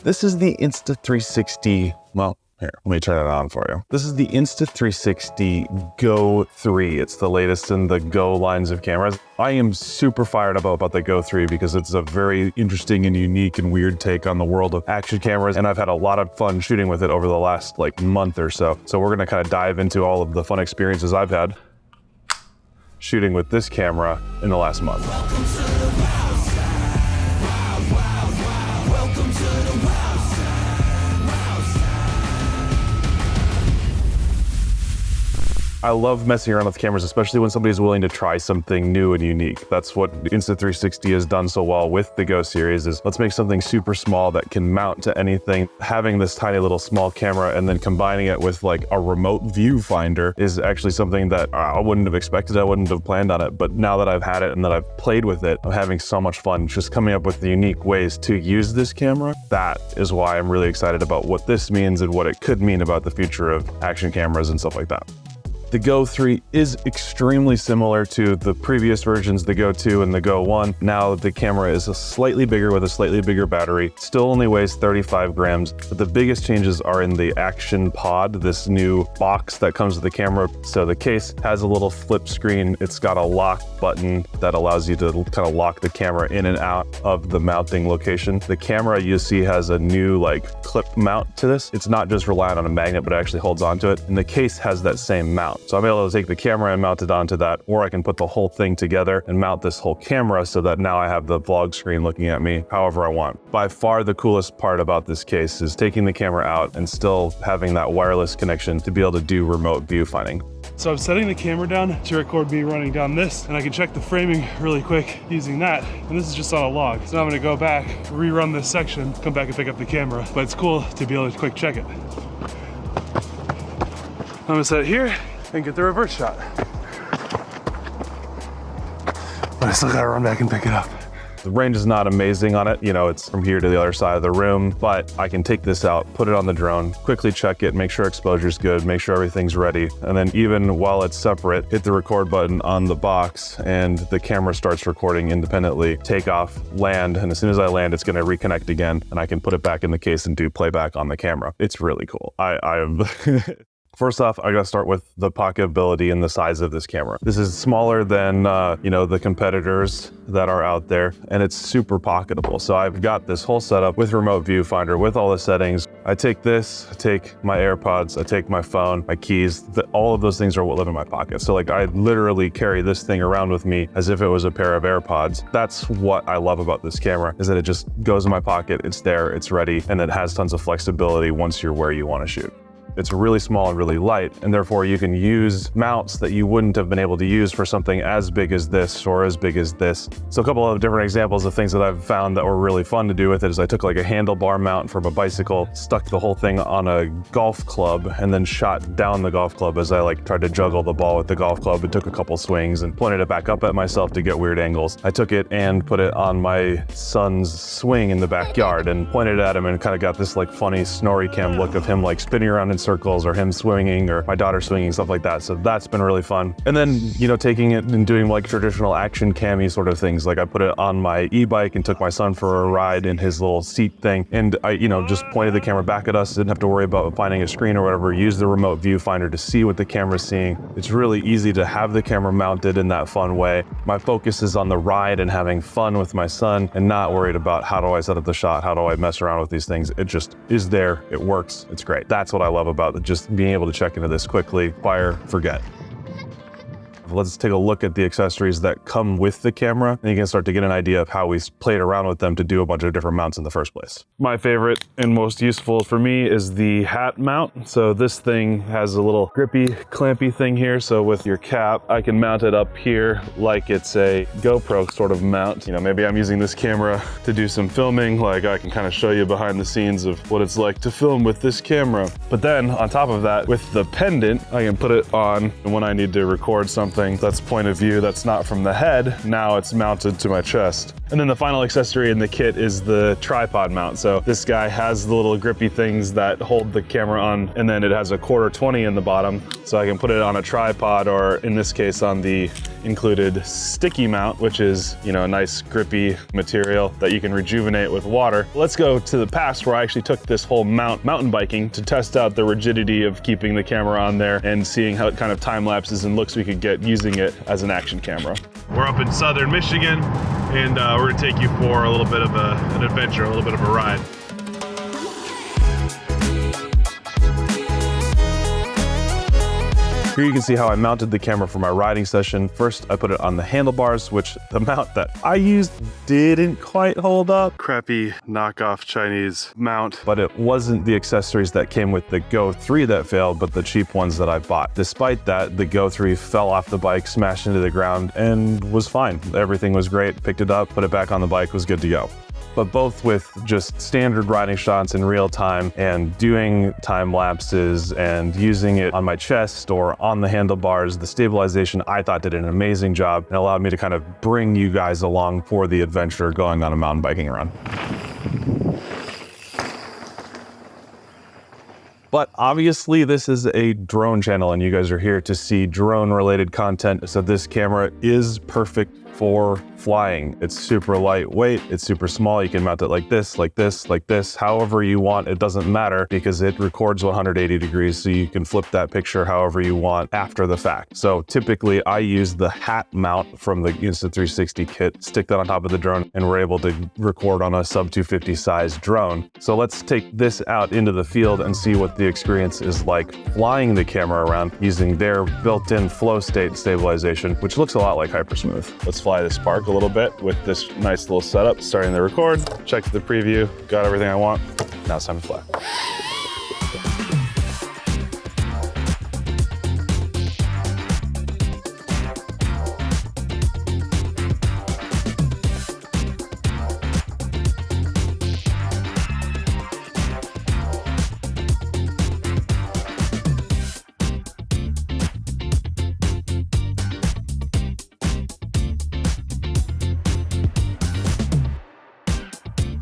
This is the Insta360, well, here, let me turn it on for you. This is the Insta360 Go3. It's the latest in the Go lines of cameras. I am super fired up about the Go3 because it's a very interesting and unique and weird take on the world of action cameras, and I've had a lot of fun shooting with it over the last month or so. So we're gonna kind of dive into all of the fun experiences I've had shooting with this camera in the last month. I love messing around with cameras, especially when somebody's willing to try something new and unique. That's what Insta360 has done so well with the Go series, is let's make something super small that can mount to anything. Having this tiny little small camera and then combining it with a remote viewfinder is actually something that I wouldn't have expected. I wouldn't have planned on it, but now that I've had it and that I've played with it, I'm having so much fun just coming up with the unique ways to use this camera. That is why I'm really excited about what this means and what it could mean about the future of action cameras and stuff like that. The Go3 is extremely similar to the previous versions, the Go2 and the Go1. Now the camera is slightly bigger with a slightly bigger battery. Still only weighs 35 grams, but the biggest changes are in the action pod, this new box that comes with the camera. So the case has a little flip screen. It's got a lock button that allows you to kind of lock the camera in and out of the mounting location. The camera, you see, has a new clip mount to this. It's not just reliant on a magnet, but it actually holds onto it. And the case has that same mount. So I'm able to take the camera and mount it onto that, or I can put the whole thing together and mount this whole camera so that now I have the vlog screen looking at me however I want. By far the coolest part about this case is taking the camera out and still having that wireless connection to be able to do remote viewfinding. So I'm setting the camera down to record me running down this, and I can check the framing really quick using that. And this is just on a log. So now I'm gonna go back, rerun this section, come back and pick up the camera. But it's cool to be able to quick check it. I'm gonna set it here and get the reverse shot. But I still gotta run back and pick it up. The range is not amazing on it. It's from here to the other side of the room, but I can take this out, put it on the drone, quickly check it, make sure exposure's good, make sure everything's ready. And then even while it's separate, hit the record button on the box and the camera starts recording independently, take off, land, and as soon as I land, it's gonna reconnect again and I can put it back in the case and do playback on the camera. It's really cool. First off, I gotta start with the pocketability and the size of this camera. This is smaller than the competitors that are out there, and it's super pocketable. So I've got this whole setup with remote viewfinder, with all the settings. I take this, I take my AirPods, I take my phone, my keys, all of those things are what live in my pocket. So I literally carry this thing around with me as if it was a pair of AirPods. That's what I love about this camera, is that it just goes in my pocket, it's there, it's ready, and it has tons of flexibility once you're where you wanna shoot. It's really small and really light, and therefore you can use mounts that you wouldn't have been able to use for something as big as this or as big as this. So a couple of different examples of things that I've found that were really fun to do with it is I took a handlebar mount from a bicycle, stuck the whole thing on a golf club, and then shot down the golf club as I tried to juggle the ball with the golf club and took a couple swings and pointed it back up at myself to get weird angles. I took it and put it on my son's swing in the backyard and pointed at him and kind of got this funny snorri cam look of him spinning around in circles, or him swinging, or my daughter swinging, stuff like that. So that's been really fun. And then, taking it and doing traditional action cam-y sort of things. I put it on my e-bike and took my son for a ride in his little seat thing. And I, just pointed the camera back at us. Didn't have to worry about finding a screen or whatever. Use the remote viewfinder to see what the camera's seeing. It's really easy to have the camera mounted in that fun way. My focus is on the ride and having fun with my son and not worried about how do I set up the shot? How do I mess around with these things? It just is there. It works. It's great. That's what I love about just being able to check into this quickly, fire, forget. Let's take a look at the accessories that come with the camera, and you can start to get an idea of how we played around with them to do a bunch of different mounts in the first place. My favorite and most useful for me is the hat mount. So this thing has a little grippy, clampy thing here. So with your cap, I can mount it up here like it's a GoPro sort of mount. Maybe I'm using this camera to do some filming, I can kind of show you behind the scenes of what it's like to film with this camera. But then on top of that, with the pendant, I can put it on when I need to record something that's point of view that's not from the head. Now it's mounted to my chest. And then the final accessory in the kit is the tripod mount. So this guy has the little grippy things that hold the camera on, and then it has a 1/4-20 in the bottom. So I can put it on a tripod, or in this case on the included sticky mount, which is, you know, a nice grippy material that you can rejuvenate with water. Let's go to the past where I actually took this whole mountain biking to test out the rigidity of keeping the camera on there and seeing how it kind of time lapses and looks we could get using it as an action camera. We're up in southern Michigan, and we're gonna take you for a little bit of an adventure, a little bit of a ride. Here you can see how I mounted the camera for my riding session. First, I put it on the handlebars, which the mount that I used didn't quite hold up. Crappy knockoff Chinese mount, but it wasn't the accessories that came with the Go3 that failed, but the cheap ones that I bought. Despite that, the Go3 fell off the bike, smashed into the ground, and was fine. Everything was great. Picked it up, put it back on the bike, was good to go. But both with just standard riding shots in real time and doing time lapses and using it on my chest or on the handlebars, the stabilization I thought did an amazing job and allowed me to kind of bring you guys along for the adventure going on a mountain biking run. But obviously this is a drone channel and you guys are here to see drone related content. So this camera is perfect for flying. It's super lightweight, it's super small. You can mount it like this, like this, like this, however you want. It doesn't matter because it records 180 degrees. So you can flip that picture however you want after the fact. So typically I use the hat mount from the Insta360 kit, stick that on top of the drone, and we're able to record on a sub 250 size drone. So let's take this out into the field and see what the experience is like flying the camera around using their built-in flow state stabilization, which looks a lot like Hypersmooth. Let's fly this park a little bit with this nice little setup. Starting the record, checked the preview, got everything I want. Now it's time to fly.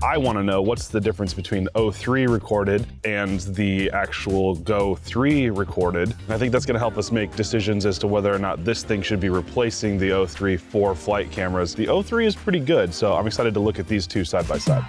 I want to know what's the difference between the O3 recorded and the actual Go3 recorded. And I think that's going to help us make decisions as to whether or not this thing should be replacing the O3 for flight cameras. The O3 is pretty good, so I'm excited to look at these two side by side.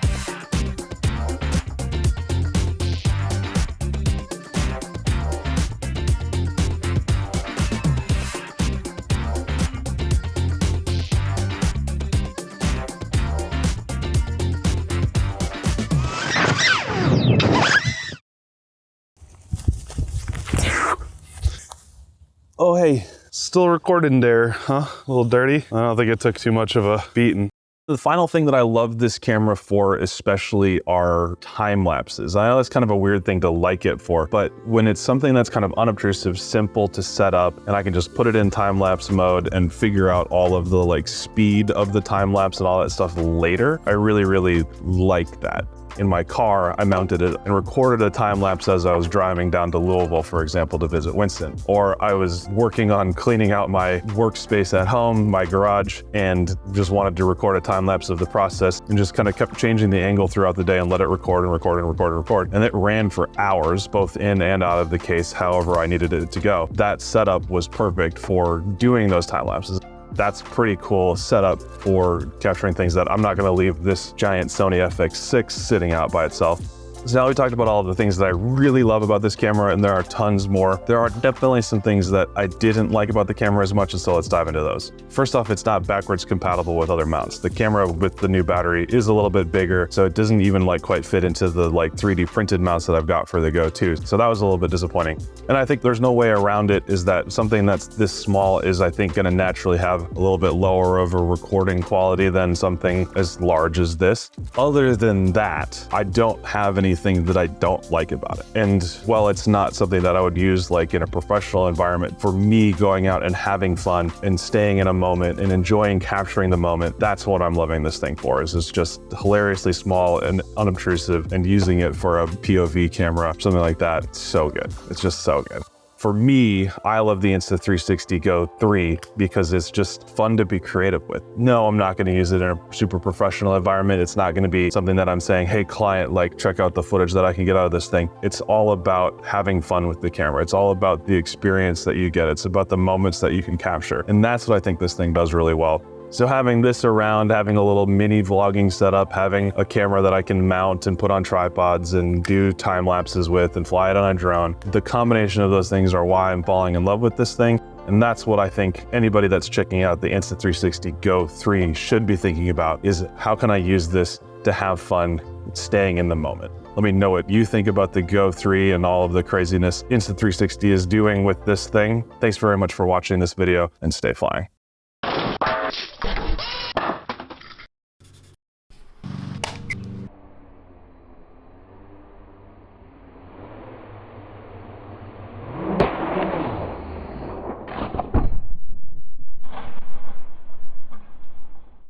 Oh, hey, still recording there, huh? A little dirty. I don't think it took too much of a beating. The final thing that I love this camera for especially are time lapses. I know that's kind of a weird thing to like it for, but when it's something that's kind of unobtrusive, simple to set up, and I can just put it in time lapse mode and figure out all of the like speed of the time lapse and all that stuff later, I really, really like that. In my car, I mounted it and recorded a time lapse as I was driving down to Louisville, for example, to visit Winston. Or I was working on cleaning out my workspace at home, my garage, and just wanted to record a time lapse of the process and just kind of kept changing the angle throughout the day and let it record and record and record and record. And it ran for hours, both in and out of the case, however I needed it to go. That setup was perfect for doing those time lapses. That's pretty cool setup for capturing things that I'm not gonna leave this giant Sony FX6 sitting out by itself. So now we talked about all of the things that I really love about this camera, and there are tons more. There are definitely some things that I didn't like about the camera as much, and so let's dive into those. First off, it's not backwards compatible with other mounts. The camera with the new battery is a little bit bigger, so it doesn't even like quite fit into the like 3D printed mounts that I've got for the Go2. So that was a little bit disappointing. And I think there's no way around it, is that something that's this small is, I think, gonna naturally have a little bit lower of a recording quality than something as large as this. Other than that, I don't have anything that I don't like about it. And while it's not something that I would use like in a professional environment, for me going out and having fun and staying in a moment and enjoying capturing the moment, that's what I'm loving this thing for, is it's just hilariously small and unobtrusive, and using it for a POV camera, something like that, it's so good. It's just so good. For me, I love the Insta360 Go3 because it's just fun to be creative with. No, I'm not going to use it in a super professional environment. It's not going to be something that I'm saying, hey client, like check out the footage that I can get out of this thing. It's all about having fun with the camera. It's all about the experience that you get. It's about the moments that you can capture. And that's what I think this thing does really well. So having this around, having a little mini vlogging setup, having a camera that I can mount and put on tripods and do time lapses with and fly it on a drone, the combination of those things are why I'm falling in love with this thing. And that's what I think anybody that's checking out the Insta360 Go3 should be thinking about, is how can I use this to have fun staying in the moment? Let me know what you think about the Go3 and all of the craziness Insta360 is doing with this thing. Thanks very much for watching this video, and stay flying.